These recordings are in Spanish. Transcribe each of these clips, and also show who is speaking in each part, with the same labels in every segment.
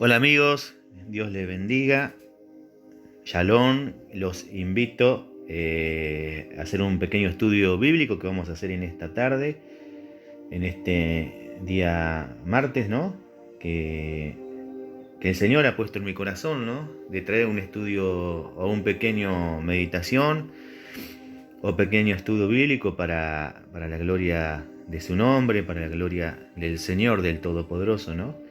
Speaker 1: Hola amigos, Dios les bendiga. Shalom, los invito a hacer un pequeño estudio bíblico que vamos a hacer en esta tarde, en este día martes, ¿no? Que el Señor ha puesto en mi corazón, ¿no? De traer un estudio o un pequeño meditación o pequeño estudio bíblico para la gloria de su nombre, para la gloria del Señor, del Todopoderoso, ¿no?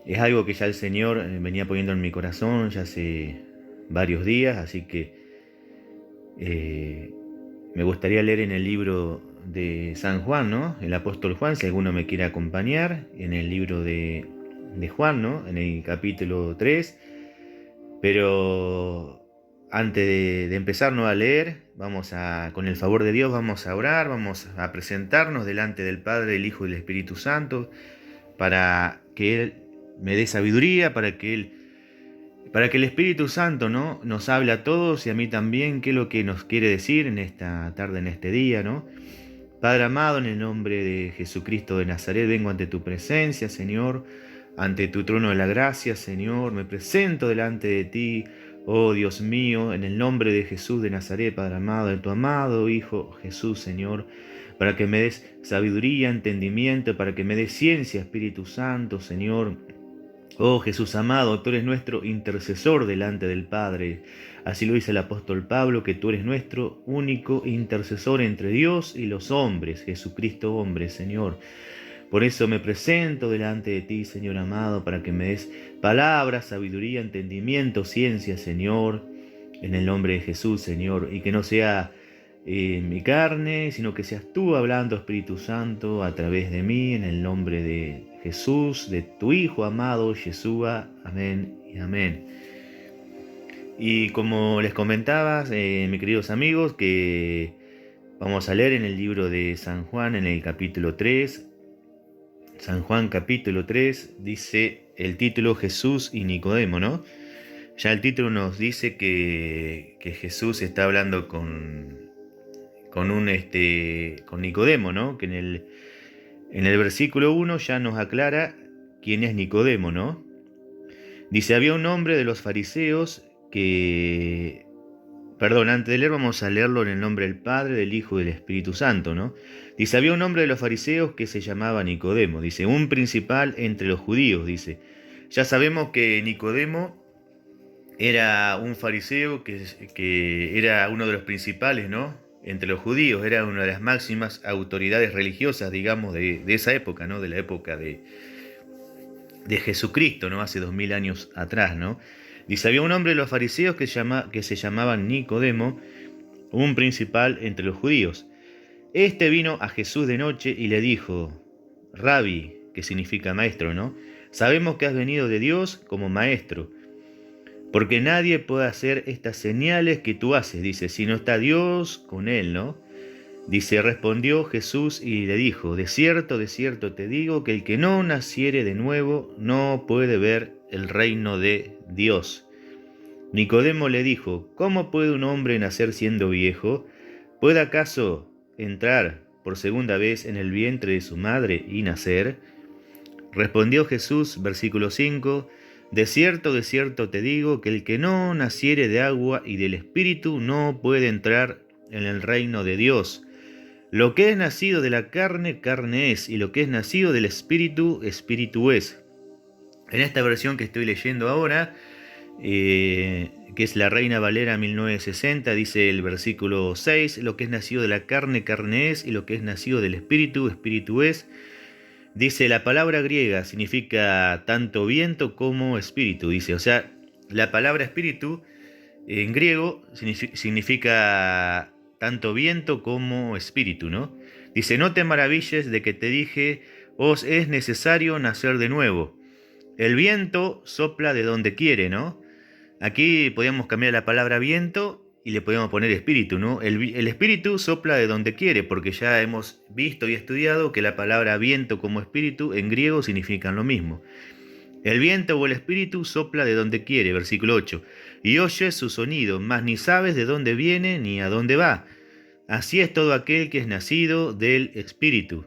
Speaker 1: Es algo que ya el Señor venía poniendo en mi corazón ya hace varios días, así que me gustaría leer en el libro de San Juan, ¿no? El apóstol Juan, si alguno me quiere acompañar, en el libro de Juan, ¿no? En el capítulo 3. Pero antes de empezar, ¿no?, a leer, con el favor de Dios, vamos a orar, vamos a presentarnos delante del Padre, del Hijo y del Espíritu Santo, para que Él me dé sabiduría, para que el Espíritu Santo, ¿no?, nos hable a todos y a mí también, qué es lo que nos quiere decir en esta tarde, en este día, ¿no? Padre amado, en el nombre de Jesucristo de Nazaret, vengo ante tu presencia, Señor, ante tu trono de la gracia, Señor, me presento delante de ti, oh Dios mío, en el nombre de Jesús de Nazaret, Padre amado, de tu amado Hijo Jesús, Señor, para que me des sabiduría, entendimiento, para que me des ciencia, Espíritu Santo, Señor. Oh Jesús amado, tú eres nuestro intercesor delante del Padre. Así lo dice el apóstol Pablo, que tú eres nuestro único intercesor entre Dios y los hombres, Jesucristo hombre, Señor. Por eso me presento delante de ti, Señor amado, para que me des palabras, sabiduría, entendimiento, ciencia, Señor, en el nombre de Jesús, Señor, y que no sea mi carne, sino que seas tú hablando, Espíritu Santo, a través de mí, en el nombre de Jesús, de tu Hijo amado, Yeshua. Amén y amén. Y como les comentaba, mis queridos amigos, que vamos a leer en el libro de San Juan, en el capítulo 3. San Juan capítulo 3 dice el título Jesús y Nicodemo, ¿no? Ya el título nos dice que Jesús está hablando con Nicodemo, ¿no? Que en el versículo 1 ya nos aclara quién es Nicodemo, ¿no? Dice, había un hombre de los fariseos que... Perdón, antes de leer vamos a leerlo en el nombre del Padre, del Hijo y del Espíritu Santo, ¿no? Dice, había un hombre de los fariseos que se llamaba Nicodemo, dice, un principal entre los judíos, dice. Ya sabemos que Nicodemo era un fariseo que era uno de los principales, ¿no?, entre los judíos, era una de las máximas autoridades religiosas, digamos, de esa época, ¿no?, de la época de Jesucristo, ¿no?, hace 2000 años atrás, ¿no? Dice, había un hombre de los fariseos que se llamaba Nicodemo, un principal entre los judíos. Este vino a Jesús de noche y le dijo, Rabbi, que significa maestro, ¿no? Sabemos que has venido de Dios como maestro, porque nadie puede hacer estas señales que tú haces, dice, si no está Dios con él, ¿no? Dice, respondió Jesús y le dijo, de cierto te digo que el que no naciere de nuevo no puede ver el reino de Dios. Nicodemo le dijo, ¿cómo puede un hombre nacer siendo viejo? ¿Puede acaso entrar por segunda vez en el vientre de su madre y nacer? Respondió Jesús, versículo 5, de cierto te digo que el que no naciere de agua y del Espíritu no puede entrar en el reino de Dios. Lo que es nacido de la carne, carne es, y lo que es nacido del Espíritu, Espíritu es. En esta versión que estoy leyendo ahora, que es la Reina Valera 1960, dice el versículo 6, lo que es nacido de la carne, carne es, y lo que es nacido del Espíritu, Espíritu es. Dice, la palabra griega significa tanto viento como espíritu, dice, o sea, la palabra espíritu en griego significa tanto viento como espíritu, ¿no? Dice, no te maravilles de que te dije, os es necesario nacer de nuevo. El viento sopla de donde quiere, ¿no? Aquí podríamos cambiar la palabra viento y le podemos poner espíritu, ¿no? El espíritu sopla de donde quiere, porque ya hemos visto y estudiado que la palabra viento como espíritu en griego significan lo mismo. El viento o el espíritu sopla de donde quiere, versículo 8, y oyes su sonido, mas ni sabes de dónde viene ni a dónde va. Así es todo aquel que es nacido del espíritu.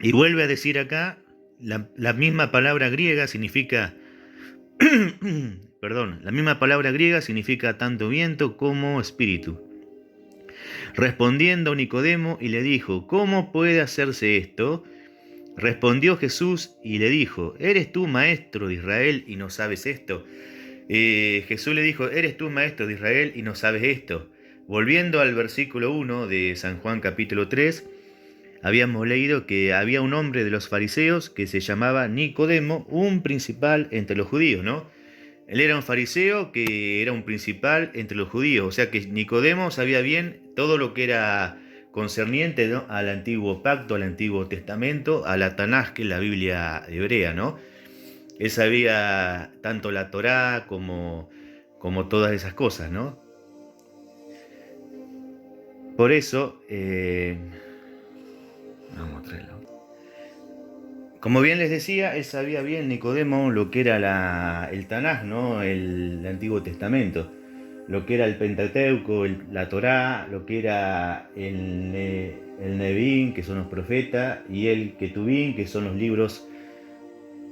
Speaker 1: Y vuelve a decir acá, La misma palabra griega significa, perdón, la misma palabra griega significa tanto viento como espíritu. Respondiendo Nicodemo y le dijo, ¿cómo puede hacerse esto? Respondió Jesús y le dijo, ¿eres tú maestro de Israel y no sabes esto? Jesús le dijo, ¿eres tú maestro de Israel y no sabes esto? Volviendo al versículo 1 de San Juan capítulo 3, habíamos leído que había un hombre de los fariseos que se llamaba Nicodemo, un principal entre los judíos, ¿no? Él era un fariseo que era un principal entre los judíos, o sea que Nicodemo sabía bien todo lo que era concerniente, ¿no?, al antiguo pacto, al antiguo testamento, a la Tanaj, que es la Biblia hebrea, ¿no? Él sabía tanto la Torá como todas esas cosas, ¿no? Por eso, vamos a traerlo. Como bien les decía, él sabía bien, Nicodemo, lo que era el Tanaj, ¿no? El Antiguo Testamento, lo que era el Pentateuco, la Torá, lo que era el Nevi'im, que son los profetas, y el Ketuvim, que son los libros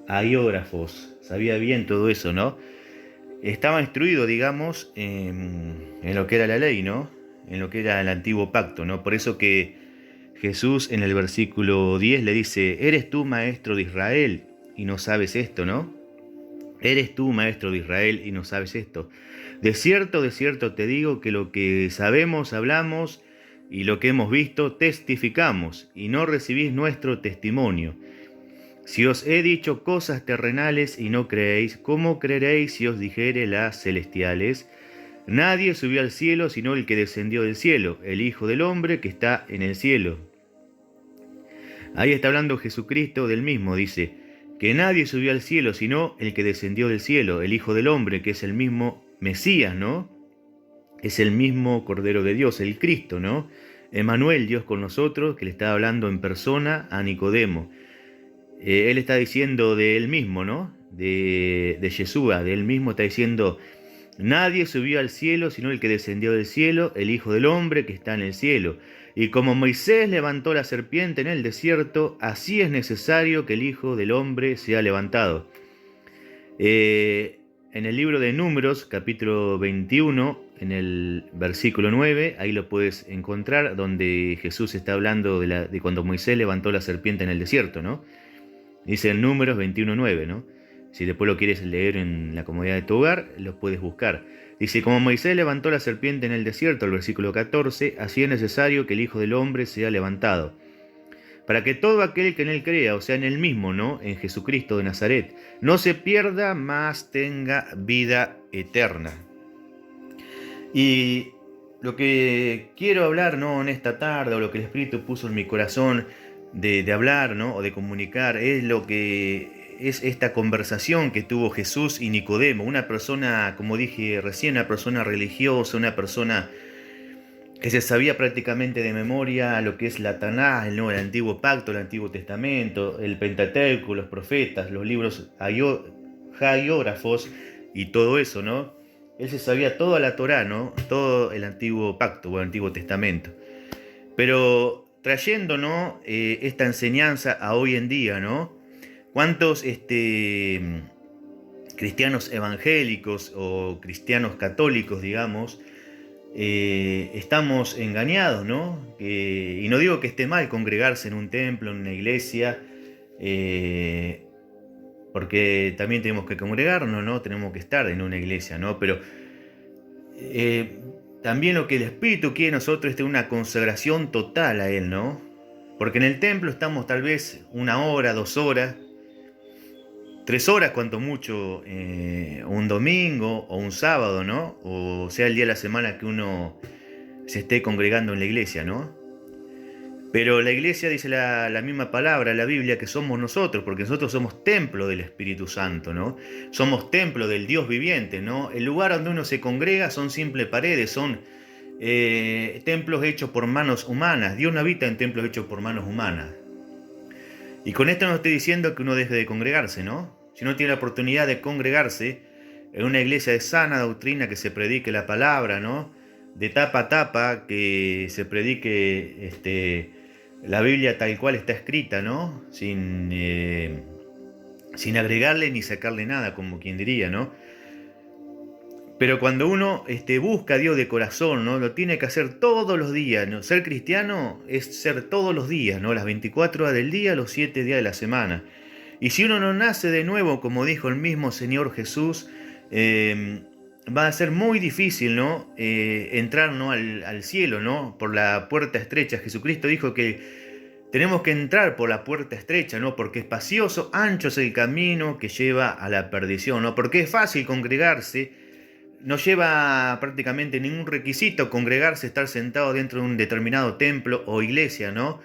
Speaker 1: hagiógrafos. Sabía bien todo eso, ¿no? Estaba instruido, digamos, en lo que era la ley, ¿no? En lo que era el antiguo pacto, ¿no? Por eso que Jesús en el versículo 10 le dice, ¿eres tú maestro de Israel y no sabes esto, no? ¿Eres tú maestro de Israel y no sabes esto? De cierto te digo que lo que sabemos hablamos y lo que hemos visto testificamos y no recibís nuestro testimonio. Si os he dicho cosas terrenales y no creéis, ¿cómo creeréis si os dijere las celestiales? Nadie subió al cielo sino el que descendió del cielo, el Hijo del Hombre que está en el cielo. Ahí está hablando Jesucristo del mismo, dice, que nadie subió al cielo sino el que descendió del cielo, el Hijo del Hombre, que es el mismo Mesías, ¿no? Es el mismo Cordero de Dios, el Cristo, ¿no? Emmanuel, Dios con nosotros, que le está hablando en persona a Nicodemo. Él está diciendo de él mismo, ¿no? De Yeshua, de él mismo está diciendo, nadie subió al cielo sino el que descendió del cielo, el Hijo del Hombre que está en el cielo. Y como Moisés levantó la serpiente en el desierto, así es necesario que el Hijo del Hombre sea levantado. En el libro de Números, capítulo 21, en el versículo 9, ahí lo puedes encontrar, donde Jesús está hablando de cuando Moisés levantó la serpiente en el desierto, ¿no? Dice en Números 21:9, ¿no? Si después lo quieres leer en la comodidad de tu hogar, lo puedes buscar. Dice, como Moisés levantó la serpiente en el desierto, el versículo 14, así es necesario que el Hijo del Hombre sea levantado, para que todo aquel que en él crea, o sea, en él mismo, ¿no?, en Jesucristo de Nazaret, no se pierda, mas tenga vida eterna. Y lo que quiero hablar, ¿no?, en esta tarde, o lo que el Espíritu puso en mi corazón de hablar, ¿no?, o de comunicar, es lo que es esta conversación que tuvo Jesús y Nicodemo, una persona, como dije recién, una persona religiosa, una persona que se sabía prácticamente de memoria lo que es la Tanaj, ¿no?, el Antiguo Pacto, el Antiguo Testamento, el Pentateuco, los profetas, los libros hagiógrafos y todo eso, ¿no? Él se sabía toda la Torá, ¿no?, todo el Antiguo Pacto o el Antiguo Testamento. Pero trayendo, ¿no?, esta enseñanza a hoy en día, ¿no? ¿Cuántos cristianos evangélicos o cristianos católicos, digamos, estamos engañados, ¿no? Y no digo que esté mal congregarse en un templo, en una iglesia, porque también tenemos que congregarnos, ¿no? Tenemos que estar en una iglesia, ¿no? Pero también lo que el Espíritu quiere de nosotros es tener una consagración total a Él, ¿no? Porque en el templo estamos tal vez 1 hora, 2 horas, 3 horas cuanto mucho, un domingo o un sábado, ¿no? O sea, el día de la semana que uno se esté congregando en la iglesia, ¿no? Pero la iglesia dice la misma palabra, la Biblia, que somos nosotros, porque nosotros somos templo del Espíritu Santo, ¿no? Somos templo del Dios viviente, ¿no? El lugar donde uno se congrega son simples paredes, son templos hechos por manos humanas. Dios no habita en templos hechos por manos humanas. Y con esto no estoy diciendo que uno deje de congregarse, ¿no? Si uno tiene la oportunidad de congregarse en una iglesia de sana doctrina, que se predique la palabra, ¿no? De tapa a tapa, que se predique la Biblia tal cual está escrita, ¿no? Sin sin agregarle ni sacarle nada, como quien diría, ¿no? Pero cuando uno busca a Dios de corazón, ¿no? Lo tiene que hacer todos los días, ¿no? Ser cristiano es ser todos los días, ¿no? Las 24 horas del día, los 7 días de la semana. Y si uno no nace de nuevo, como dijo el mismo Señor Jesús, va a ser muy difícil, ¿no? Entrar, ¿no? al cielo, ¿no? Por la puerta estrecha. Jesucristo dijo que tenemos que entrar por la puerta estrecha, ¿no? Porque espacioso, ancho es el camino que lleva a la perdición, ¿no? Porque es fácil congregarse, no lleva prácticamente ningún requisito congregarse, estar sentado dentro de un determinado templo o iglesia, ¿no?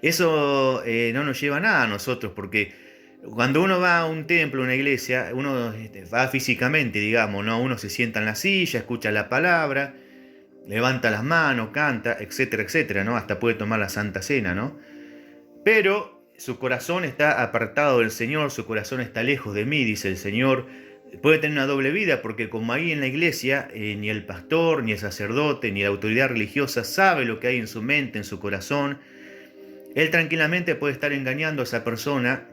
Speaker 1: Eso no nos lleva a nada a nosotros, porque cuando uno va a un templo, a una iglesia, uno va físicamente, digamos, ¿no? Uno se sienta en la silla, escucha la palabra, levanta las manos, canta, etcétera, etcétera, ¿no? Hasta puede tomar la Santa Cena, ¿no? Pero su corazón está apartado del Señor, su corazón está lejos de mí, dice el Señor. Puede tener una doble vida, porque como ahí en la iglesia, ni el pastor, ni el sacerdote, ni la autoridad religiosa sabe lo que hay en su mente, en su corazón, él tranquilamente puede estar engañando a esa persona,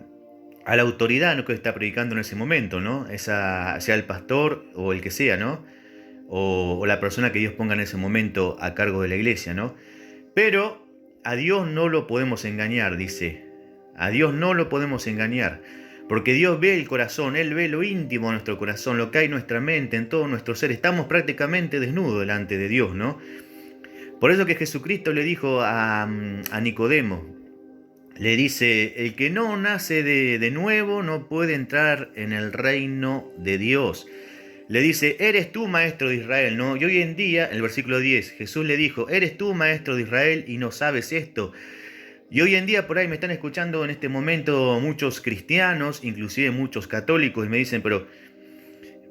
Speaker 1: a la autoridad, ¿no? Que está predicando en ese momento, ¿no? Sea el pastor o el que sea, ¿no? O la persona que Dios ponga en ese momento a cargo de la iglesia, ¿no? Pero a Dios no lo podemos engañar, dice. A Dios no lo podemos engañar. Porque Dios ve el corazón, Él ve lo íntimo de nuestro corazón, lo que hay en nuestra mente, en todo nuestro ser. Estamos prácticamente desnudos delante de Dios, ¿no? Por eso que Jesucristo le dijo a Nicodemo, le dice, el que no nace de nuevo no puede entrar en el reino de Dios. Le dice, eres tú maestro de Israel, ¿no? Y hoy en día, en el versículo 10, Jesús le dijo, eres tú maestro de Israel y no sabes esto. Y hoy en día por ahí me están escuchando en este momento muchos cristianos, inclusive muchos católicos, y me dicen, pero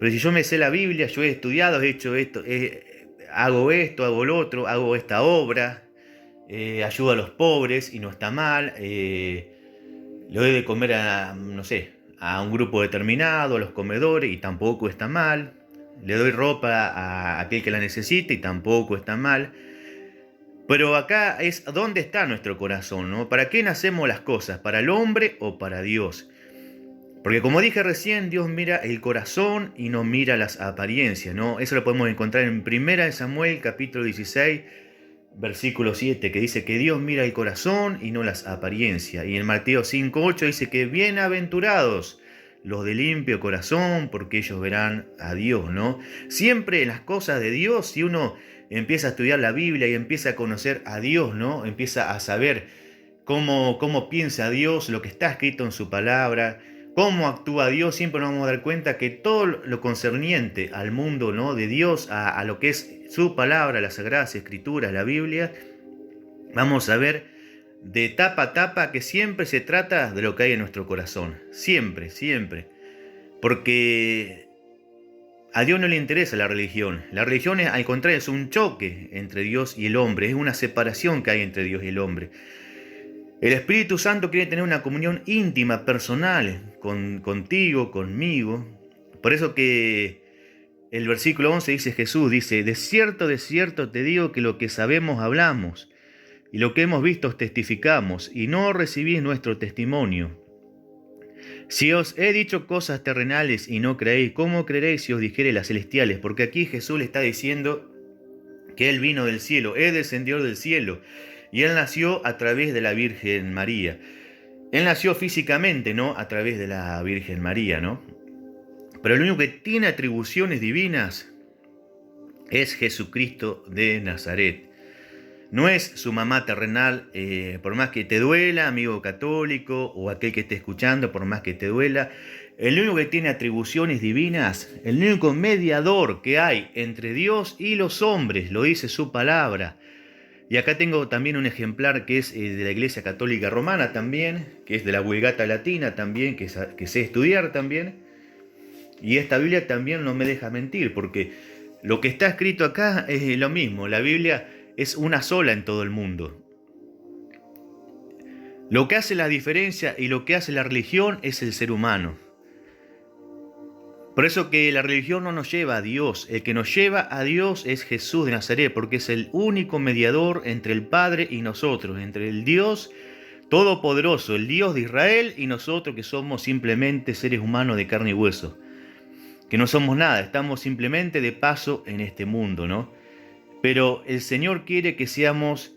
Speaker 1: si yo me sé la Biblia, yo he estudiado, he hecho esto, hago esto, hago lo otro, hago esta obra, ayudo a los pobres y no está mal, le doy de comer a, no sé, a un grupo determinado, a los comedores, y tampoco está mal, le doy ropa a aquel que la necesita y tampoco está mal. Pero acá es dónde está nuestro corazón, ¿no? ¿Para qué nacemos las cosas? ¿Para el hombre o para Dios? Porque como dije recién, Dios mira el corazón y no mira las apariencias, ¿no? Eso lo podemos encontrar en 1 Samuel capítulo 16, versículo 7, que dice que Dios mira el corazón y no las apariencias. Y en Mateo 5:8 dice que bienaventurados los de limpio corazón, porque ellos verán a Dios, ¿no? Siempre en las cosas de Dios, si uno empieza a estudiar la Biblia y empieza a conocer a Dios, ¿no? Empieza a saber cómo piensa Dios, lo que está escrito en su palabra, cómo actúa Dios, siempre nos vamos a dar cuenta que todo lo concerniente al mundo, ¿no? De Dios, a lo que es su palabra, las Sagradas Escrituras, la Biblia, vamos a ver de tapa a tapa que siempre se trata de lo que hay en nuestro corazón. Siempre, siempre. Porque a Dios no le interesa la religión. La religión, al contrario, es un choque entre Dios y el hombre. Es una separación que hay entre Dios y el hombre. El Espíritu Santo quiere tener una comunión íntima, personal, contigo, conmigo. Por eso que el versículo 11 dice Jesús, dice, de cierto te digo que lo que sabemos hablamos, y lo que hemos visto testificamos, y no recibís nuestro testimonio. Si os he dicho cosas terrenales y no creéis, ¿cómo creeréis si os dijere las celestiales? Porque aquí Jesús le está diciendo que Él vino del cielo, Él descendió del cielo, y Él nació a través de la Virgen María. Él nació físicamente, ¿no? A través de la Virgen María, ¿no? Pero el único que tiene atribuciones divinas es Jesucristo de Nazaret. No es su mamá terrenal, por más que te duela, amigo católico, o aquel que esté escuchando, por más que te duela. El único que tiene atribuciones divinas, el único mediador que hay entre Dios y los hombres, lo dice su palabra. Y acá tengo también un ejemplar que es de la Iglesia Católica Romana también, que es de la Vulgata Latina también, que sé estudiar también. Y esta Biblia también no me deja mentir, porque lo que está escrito acá es lo mismo. La Biblia es una sola en todo el mundo. Lo que hace la diferencia y lo que hace la religión es el ser humano. Por eso que la religión no nos lleva a Dios. El que nos lleva a Dios es Jesús de Nazaret, porque es el único mediador entre el Padre y nosotros, entre el Dios todopoderoso, el Dios de Israel, y nosotros que somos simplemente seres humanos de carne y hueso, que no somos nada, estamos simplemente de paso en este mundo, ¿no? Pero el Señor quiere que seamos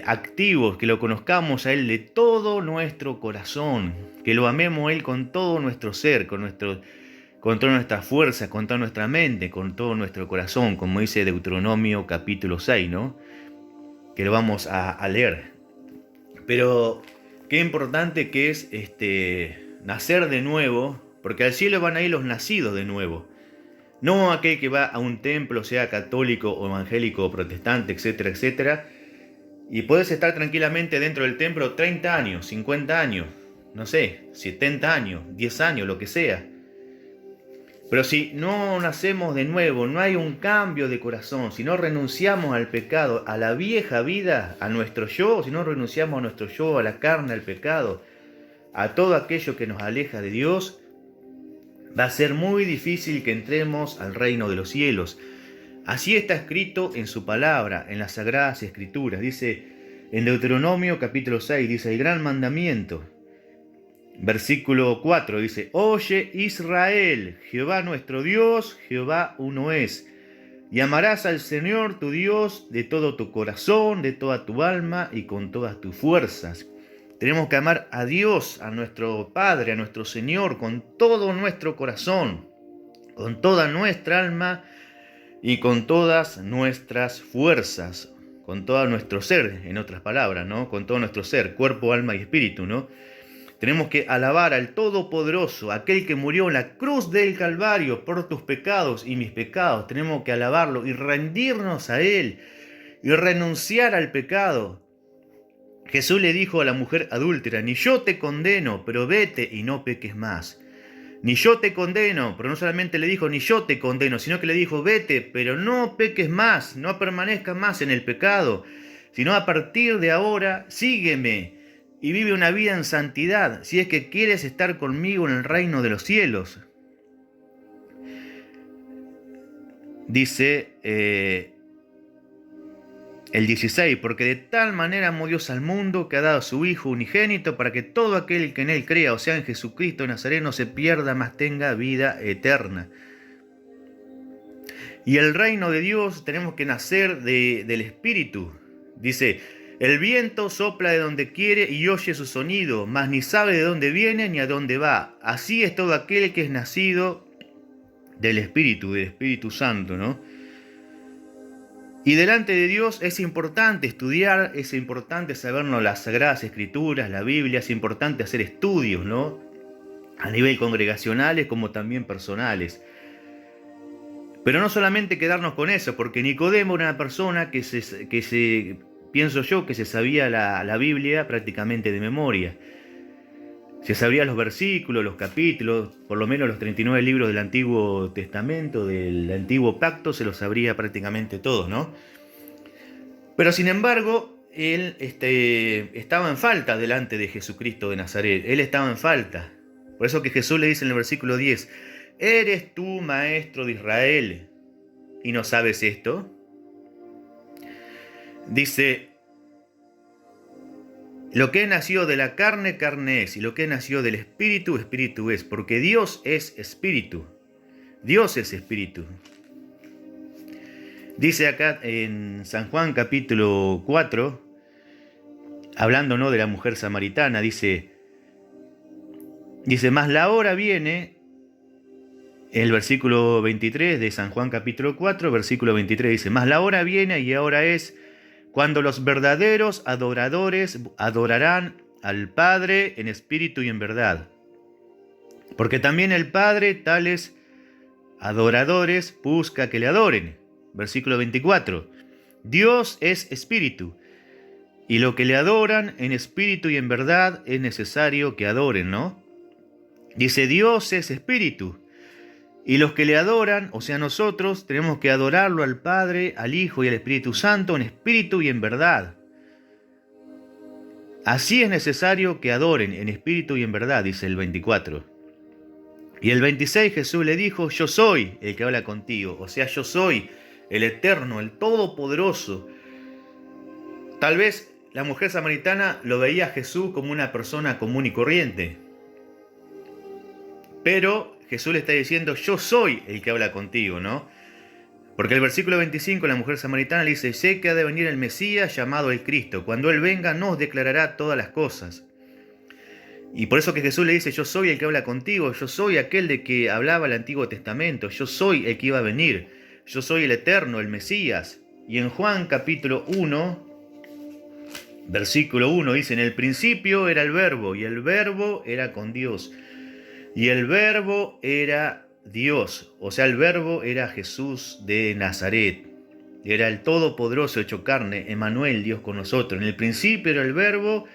Speaker 1: activos, que lo conozcamos a Él de todo nuestro corazón, que lo amemos a Él con todo nuestro ser, con toda nuestra fuerza, con toda nuestra mente, con todo nuestro corazón, como dice Deuteronomio capítulo 6, ¿no? Que lo vamos a leer. Pero qué importante que es nacer de nuevo, porque al cielo van a ir los nacidos de nuevo. No aquel que va a un templo, sea católico o evangélico o protestante, etcétera, etcétera, y puedes estar tranquilamente dentro del templo 30 años, 50 años, no sé, 70 años, 10 años, lo que sea. Pero si no nacemos de nuevo, no hay un cambio de corazón, si no renunciamos al pecado, a la vieja vida, a nuestro yo, si no renunciamos a nuestro yo, a la carne, al pecado, a todo aquello que nos aleja de Dios, va a ser muy difícil que entremos al reino de los cielos. Así está escrito en su palabra, en las Sagradas Escrituras. Dice en Deuteronomio capítulo 6, dice el gran mandamiento. Versículo 4 dice, oye Israel, Jehová nuestro Dios, Jehová uno es. Y amarás al Señor tu Dios de todo tu corazón, de toda tu alma y con todas tus fuerzas. Tenemos que amar a Dios, a nuestro Padre, a nuestro Señor, con todo nuestro corazón, con toda nuestra alma y con todas nuestras fuerzas, con todo nuestro ser, en otras palabras, ¿no? Con todo nuestro ser, cuerpo, alma y espíritu, ¿no? Tenemos que alabar al Todopoderoso, aquel que murió en la cruz del Calvario por tus pecados y mis pecados. Tenemos que alabarlo y rendirnos a Él y renunciar al pecado. Jesús le dijo a la mujer adúltera, ni yo te condeno, pero vete y no peques más. Ni yo te condeno, pero no solamente le dijo ni yo te condeno, sino que le dijo vete, pero no peques más, no permanezcas más en el pecado, sino a partir de ahora sígueme y vive una vida en santidad, si es que quieres estar conmigo en el reino de los cielos. Dice el 16, porque de tal manera amó Dios al mundo que ha dado a su Hijo unigénito para que todo aquel que en Él crea, o sea en Jesucristo de Nazaret, no se pierda, mas tenga vida eterna. Y el reino de Dios tenemos que nacer del Espíritu. Dice, el viento sopla de donde quiere y oye su sonido, mas ni sabe de dónde viene ni a dónde va. Así es todo aquel que es nacido del Espíritu Santo, ¿no? Y delante de Dios es importante estudiar, es importante sabernos las Sagradas Escrituras, la Biblia, es importante hacer estudios, ¿no? A nivel congregacionales como también personales. Pero no solamente quedarnos con eso, porque Nicodemo era una persona pienso yo, que se sabía la Biblia prácticamente de memoria. Se sabía los versículos, los capítulos, por lo menos los 39 libros del Antiguo Testamento, del Antiguo Pacto, se los sabría prácticamente todos, ¿no? Pero sin embargo, él estaba en falta delante de Jesucristo de Nazaret. Él estaba en falta. Por eso que Jesús le dice en el versículo 10, ¿eres tú maestro de Israel y no sabes esto? Dice, lo que nació de la carne, carne es, y lo que nació del espíritu, espíritu es, porque Dios es espíritu. Dios es espíritu. Dice acá en San Juan capítulo 4, hablando, ¿no?, de la mujer samaritana, dice, mas la hora viene, el versículo 23 de San Juan capítulo 4, versículo 23 dice, mas la hora viene y ahora es, cuando los verdaderos adoradores adorarán al Padre en espíritu y en verdad. Porque también el Padre tales adoradores busca que le adoren. Versículo 24. Dios es espíritu, y lo que le adoran en espíritu y en verdad es necesario que adoren, ¿no? Dice, Dios es espíritu. Y los que le adoran, o sea nosotros, tenemos que adorarlo al Padre, al Hijo y al Espíritu Santo en espíritu y en verdad. Así es necesario que adoren en espíritu y en verdad, dice el 24. Y el 26 Jesús le dijo, yo soy el que habla contigo, o sea, yo soy el Eterno, el Todopoderoso. Tal vez la mujer samaritana lo veía a Jesús como una persona común y corriente. Pero Jesús le está diciendo, yo soy el que habla contigo, ¿no? Porque el versículo 25, la mujer samaritana le dice, sé que ha de venir el Mesías llamado el Cristo. Cuando Él venga nos declarará todas las cosas. Y por eso que Jesús le dice, yo soy el que habla contigo, yo soy aquel de que hablaba el Antiguo Testamento, yo soy el que iba a venir, yo soy el Eterno, el Mesías. Y en Juan capítulo 1, versículo 1 dice, en el principio era el Verbo, y el Verbo era con Dios. Y el Verbo era Dios, o sea, el Verbo era Jesús de Nazaret. Era el Todopoderoso hecho carne, Emmanuel, Dios con nosotros. En el principio era el Verbo,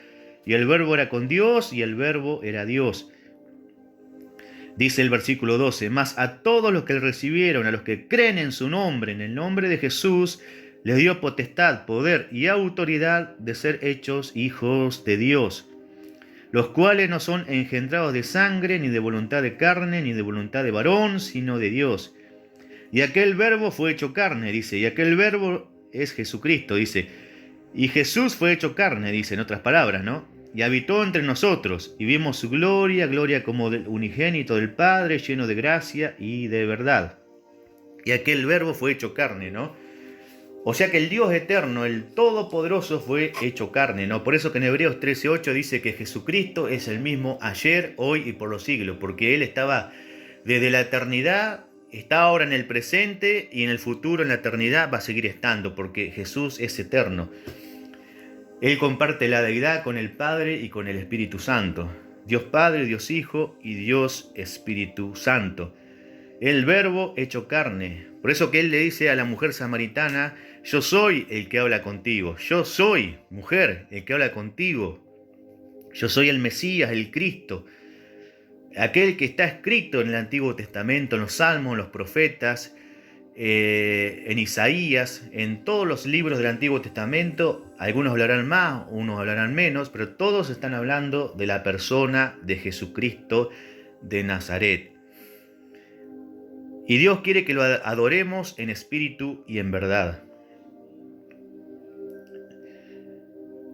Speaker 1: y el Verbo era con Dios, y el Verbo era Dios. Dice el versículo 12, mas a todos los que le recibieron, a los que creen en su nombre, en el nombre de Jesús, les dio potestad, poder y autoridad de ser hechos hijos de Dios, los cuales no son engendrados de sangre, ni de voluntad de carne, ni de voluntad de varón, sino de Dios. Y aquel Verbo fue hecho carne, dice, y aquel Verbo es Jesucristo, dice. Y Jesús fue hecho carne, dice, en otras palabras, ¿no? Y habitó entre nosotros, y vimos su gloria, gloria como del unigénito del Padre, lleno de gracia y de verdad. Y aquel Verbo fue hecho carne, ¿no? O sea que el Dios eterno, el Todopoderoso, fue hecho carne, ¿no? Por eso que en Hebreos 13:8 dice que Jesucristo es el mismo ayer, hoy y por los siglos, porque Él estaba desde la eternidad, está ahora en el presente y en el futuro, en la eternidad, va a seguir estando, porque Jesús es eterno. Él comparte la deidad con el Padre y con el Espíritu Santo. Dios Padre, Dios Hijo y Dios Espíritu Santo. El Verbo hecho carne. Por eso que Él le dice a la mujer samaritana, yo soy el que habla contigo. Yo soy, mujer, el que habla contigo. Yo soy el Mesías, el Cristo. Aquel que está escrito en el Antiguo Testamento, en los Salmos, en los profetas, en Isaías, en todos los libros del Antiguo Testamento. Algunos hablarán más, unos hablarán menos, pero todos están hablando de la persona de Jesucristo de Nazaret. Y Dios quiere que lo adoremos en espíritu y en verdad.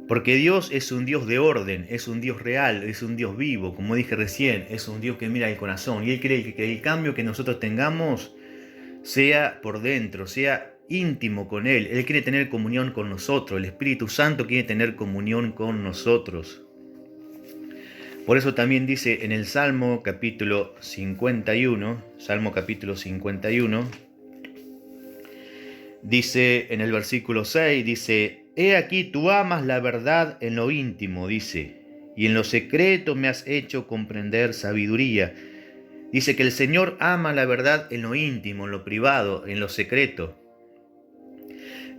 Speaker 1: Porque Dios es un Dios de orden, es un Dios real, es un Dios vivo, como dije recién, es un Dios que mira el corazón. Y Él quiere que el cambio que nosotros tengamos sea por dentro, sea íntimo con Él. Él quiere tener comunión con nosotros, el Espíritu Santo quiere tener comunión con nosotros. Por eso también dice en el Salmo capítulo 51, dice en el versículo 6, dice, he aquí tú amas la verdad en lo íntimo, dice, y en lo secreto me has hecho comprender sabiduría. Dice que el Señor ama la verdad en lo íntimo, en lo privado, en lo secreto.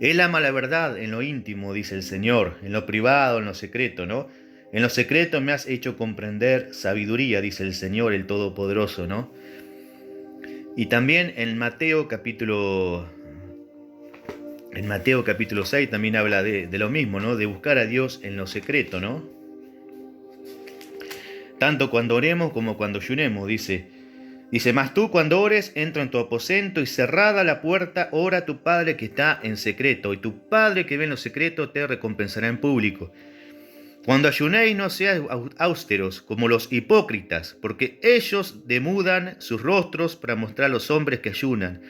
Speaker 1: Él ama la verdad en lo íntimo, dice el Señor, en lo privado, en lo secreto, ¿no? En lo secreto me has hecho comprender sabiduría, dice el Señor, el Todopoderoso, ¿no? Y también en Mateo capítulo 6 también habla de lo mismo, ¿no? De buscar a Dios en lo secreto, ¿no? Tanto cuando oremos como cuando ayunemos, dice, mas tú cuando ores, entra en tu aposento y cerrada la puerta, ora a tu Padre que está en secreto, y tu Padre que ve en lo secreto te recompensará en público. Cuando ayunéis no seáis austeros como los hipócritas, porque ellos demudan sus rostros para mostrar a los hombres que ayunan.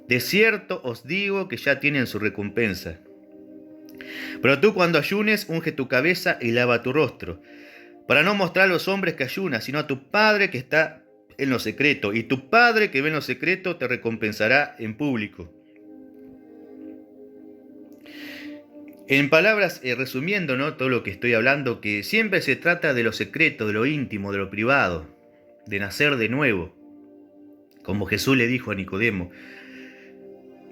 Speaker 1: De cierto os digo que ya tienen su recompensa. Pero tú cuando ayunes, unge tu cabeza y lava tu rostro, para no mostrar a los hombres que ayunas, sino a tu Padre que está en lo secreto, y tu Padre que ve en lo secreto te recompensará en público. En palabras, resumiendo, ¿no?, todo lo que estoy hablando, que siempre se trata de lo secreto, de lo íntimo, de lo privado, de nacer de nuevo, como Jesús le dijo a Nicodemo.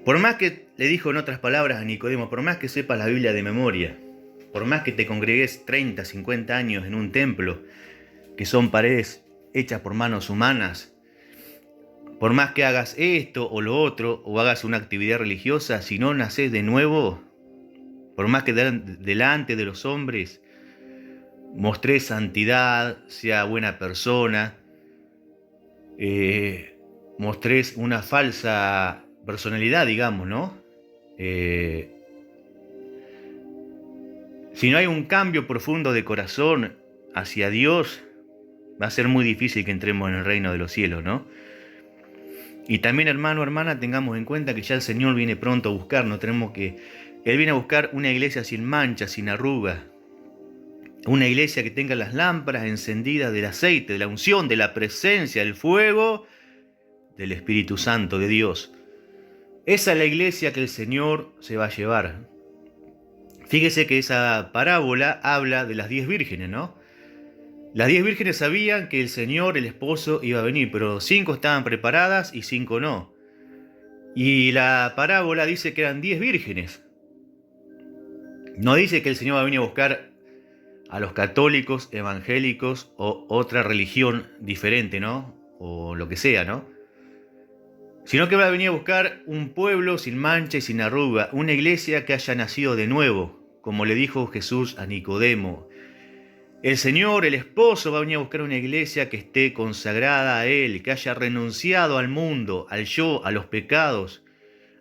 Speaker 1: Por más que le dijo en otras palabras a Nicodemo, por más que sepas la Biblia de memoria, por más que te congregues 30, 50 años en un templo, que son paredes hechas por manos humanas, por más que hagas esto o lo otro, o hagas una actividad religiosa, si no naces de nuevo, por más que delante de los hombres mostres santidad, sea buena persona, mostres una falsa personalidad, digamos, ¿no? Si no hay un cambio profundo de corazón hacia Dios, va a ser muy difícil que entremos en el reino de los cielos, ¿no? Y también, hermano, hermana, tengamos en cuenta que ya el Señor viene pronto a buscarnos. Él viene a buscar una iglesia sin mancha, sin arruga. Una iglesia que tenga las lámparas encendidas del aceite, de la unción, de la presencia, del fuego, del Espíritu Santo de Dios. Esa es la iglesia que el Señor se va a llevar. Fíjese que esa parábola habla de las 10 vírgenes, ¿no? Las 10 vírgenes sabían que el Señor, el esposo, iba a venir, pero 5 estaban preparadas y 5 no. Y la parábola dice que eran 10 vírgenes. No dice que el Señor va a venir a buscar a los católicos, evangélicos o otra religión diferente, ¿no? O lo que sea, ¿no? Sino que va a venir a buscar un pueblo sin mancha y sin arruga, una iglesia que haya nacido de nuevo, como le dijo Jesús a Nicodemo. El Señor, el esposo, va a venir a buscar una iglesia que esté consagrada a Él, que haya renunciado al mundo, al yo, a los pecados,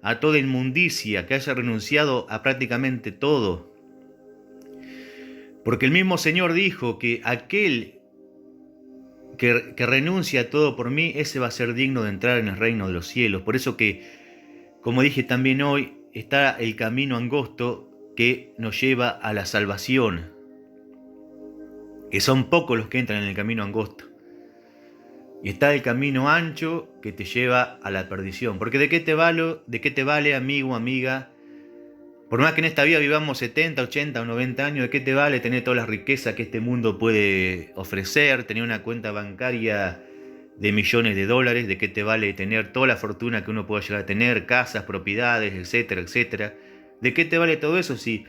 Speaker 1: a toda inmundicia, que haya renunciado a prácticamente todo. Porque el mismo Señor dijo que aquel que renuncia a todo por mí, ese va a ser digno de entrar en el reino de los cielos. Por eso que, como dije también hoy, está el camino angosto que nos lleva a la salvación. Que son pocos los que entran en el camino angosto. Y está el camino ancho que te lleva a la perdición. Porque ¿de qué te vale, amigo, amiga? Por más que en esta vida vivamos 70, 80 o 90 años, ¿de qué te vale tener todas las riquezas que este mundo puede ofrecer? Tener una cuenta bancaria de millones de dólares. ¿De qué te vale tener toda la fortuna que uno pueda llegar a tener? Casas, propiedades, etcétera, etcétera. ¿De qué te vale todo eso si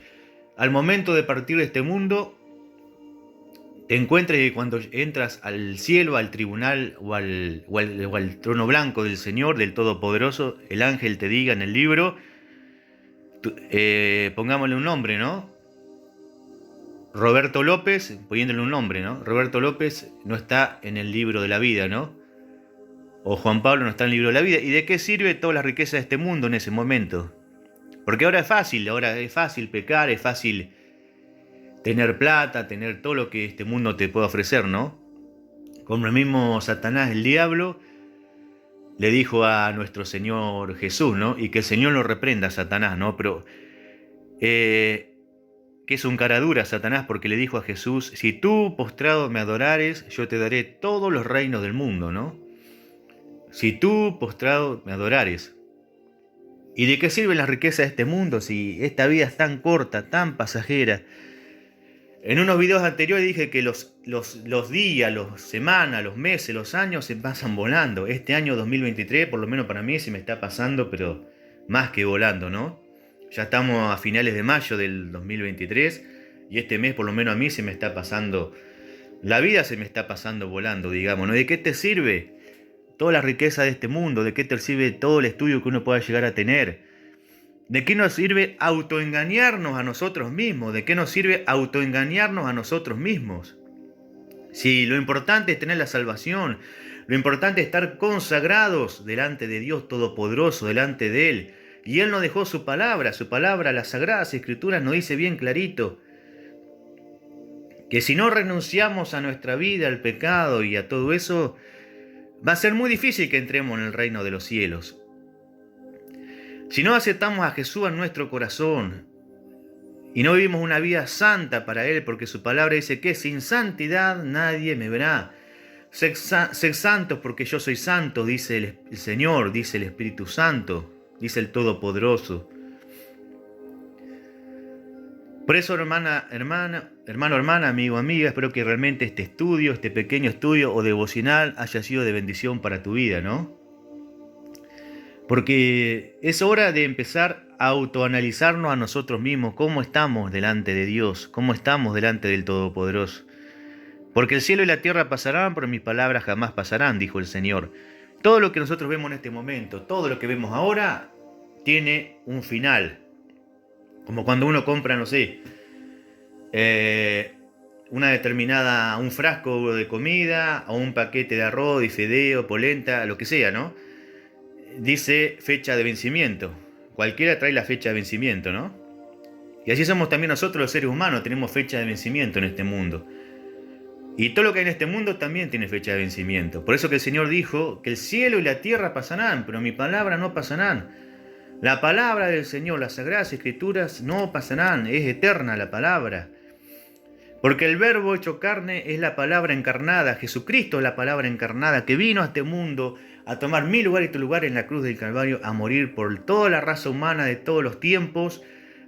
Speaker 1: al momento de partir de este mundo te encuentres que cuando entras al cielo, al tribunal o al trono blanco del Señor, del Todopoderoso, el ángel te diga en el libro, pongámosle un nombre, ¿no? Roberto López, poniéndole un nombre, ¿no? Roberto López no está en el libro de la vida, ¿no? O Juan Pablo no está en el libro de la vida. ¿Y de qué sirve toda la riqueza de este mundo en ese momento? Porque ahora es fácil pecar, es fácil tener plata, tener todo lo que este mundo te puede ofrecer, ¿no? Como el mismo Satanás, el diablo, le dijo a nuestro Señor Jesús, ¿no? Y que el Señor lo reprenda a Satanás, ¿no? Pero que es un cara dura Satanás, porque le dijo a Jesús, si tú postrado me adorares, yo te daré todos los reinos del mundo, ¿no? Si tú postrado me adorares. ¿Y de qué sirven las riquezas de este mundo si esta vida es tan corta, tan pasajera? En unos videos anteriores dije que los días, las semanas, los meses, los años se pasan volando. Este año 2023, por lo menos para mí, se me está pasando, pero más que volando, ¿no? Ya estamos a finales de mayo del 2023 y este mes, por lo menos a mí, se me está pasando, la vida se me está pasando volando, digamos, ¿no? ¿De qué te sirve toda la riqueza de este mundo? ¿De qué te sirve todo el estudio que uno pueda llegar a tener? ¿De qué nos sirve autoengañarnos a nosotros mismos? ¿De qué nos sirve autoengañarnos a nosotros mismos? Si lo importante es tener la salvación, lo importante es estar consagrados delante de Dios Todopoderoso, delante de Él. Y Él nos dejó su palabra, las Sagradas Escrituras nos dice bien clarito que si no renunciamos a nuestra vida, al pecado y a todo eso, va a ser muy difícil que entremos en el reino de los cielos. Si no aceptamos a Jesús en nuestro corazón y no vivimos una vida santa para Él, porque su palabra dice que sin santidad nadie me verá. Sed santos porque yo soy santo, dice el Señor, dice el Espíritu Santo, dice el Todopoderoso. Por eso, hermano, hermana, amigo, amiga, espero que realmente este estudio, este pequeño estudio o devocional haya sido de bendición para tu vida, ¿no? Porque es hora de empezar a autoanalizarnos a nosotros mismos, cómo estamos delante de Dios, cómo estamos delante del Todopoderoso. Porque el cielo y la tierra pasarán, pero mis palabras jamás pasarán, dijo el Señor. Todo lo que nosotros vemos en este momento, todo lo que vemos ahora, tiene un final. Como cuando uno compra, no sé, un frasco de comida, o un paquete de arroz, y fideo, polenta, lo que sea, ¿no? Dice fecha de vencimiento. Cualquiera trae la fecha de vencimiento, ¿no? Y así somos también nosotros los seres humanos, tenemos fecha de vencimiento en este mundo. Y todo lo que hay en este mundo también tiene fecha de vencimiento. Por eso que el Señor dijo que el cielo y la tierra pasarán, pero mi palabra no pasarán. La palabra del Señor, las Sagradas Escrituras no pasarán, es eterna la palabra. Porque el Verbo hecho carne es la palabra encarnada, Jesucristo es la palabra encarnada que vino a este mundo a tomar mi lugar y tu lugar en la cruz del Calvario, a morir por toda la raza humana de todos los tiempos,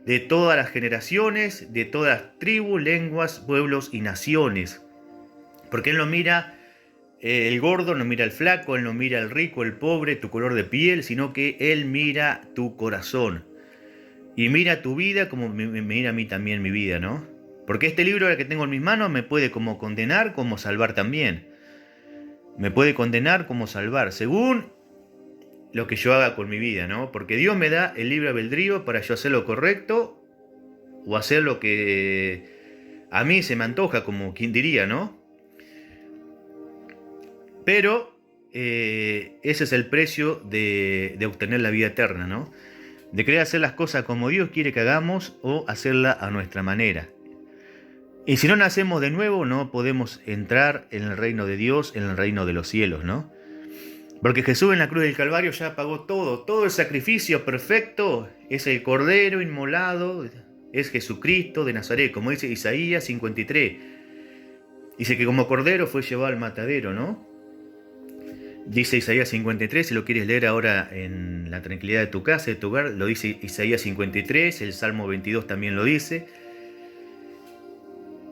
Speaker 1: de todas las generaciones, de todas las tribus, lenguas, pueblos y naciones. Porque Él no mira el gordo, no mira el flaco, Él no mira el rico, el pobre, tu color de piel, sino que Él mira tu corazón. Y mira tu vida como me mira a mí también mi vida, ¿no? Porque este libro que tengo en mis manos me puede como condenar, como salvar también. Me puede condenar como salvar, según lo que yo haga con mi vida, ¿no? Porque Dios me da el libre albedrío para yo hacer lo correcto o hacer lo que a mí se me antoja, como quien diría, ¿no? Pero ese es el precio de obtener la vida eterna, ¿no? De querer hacer las cosas como Dios quiere que hagamos o hacerla a nuestra manera. Y si no nacemos de nuevo, no podemos entrar en el reino de Dios, en el reino de los cielos, ¿no? Porque Jesús en la cruz del Calvario ya pagó todo el sacrificio perfecto, es el Cordero inmolado, es Jesucristo de Nazaret, como dice Isaías 53. Dice que como Cordero fue llevado al matadero, ¿no? Dice Isaías 53, si lo quieres leer ahora en la tranquilidad de tu casa, de tu hogar, lo dice Isaías 53, el Salmo 22 también lo dice.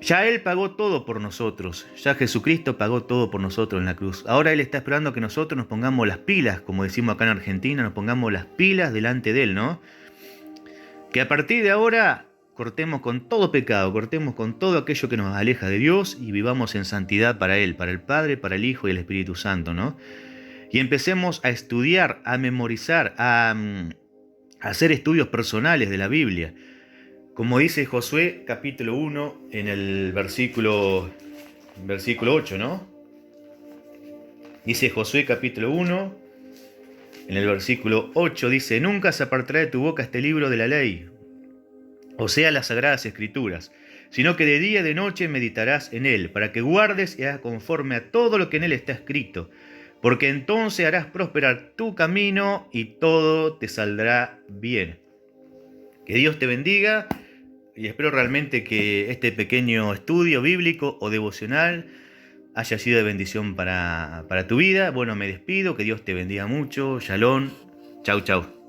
Speaker 1: Ya Él pagó todo por nosotros, ya Jesucristo pagó todo por nosotros en la cruz. Ahora Él está esperando que nosotros nos pongamos las pilas, como decimos acá en Argentina, nos pongamos las pilas delante de Él, ¿no? Que a partir de ahora cortemos con todo pecado, cortemos con todo aquello que nos aleja de Dios y vivamos en santidad para Él, para el Padre, para el Hijo y el Espíritu Santo, ¿no? Y empecemos a estudiar, a memorizar, a hacer estudios personales de la Biblia. Como dice Josué capítulo 1 en el versículo 8, ¿no? Dice Josué capítulo 1 en el versículo 8, dice: nunca se apartará de tu boca este libro de la ley, o sea, las Sagradas Escrituras, sino que de día y de noche meditarás en él, para que guardes y hagas conforme a todo lo que en él está escrito, porque entonces harás prosperar tu camino y todo te saldrá bien. Que Dios te bendiga y espero realmente que este pequeño estudio bíblico o devocional haya sido de bendición para tu vida. Bueno, me despido, que Dios te bendiga mucho. Shalom, chau chau.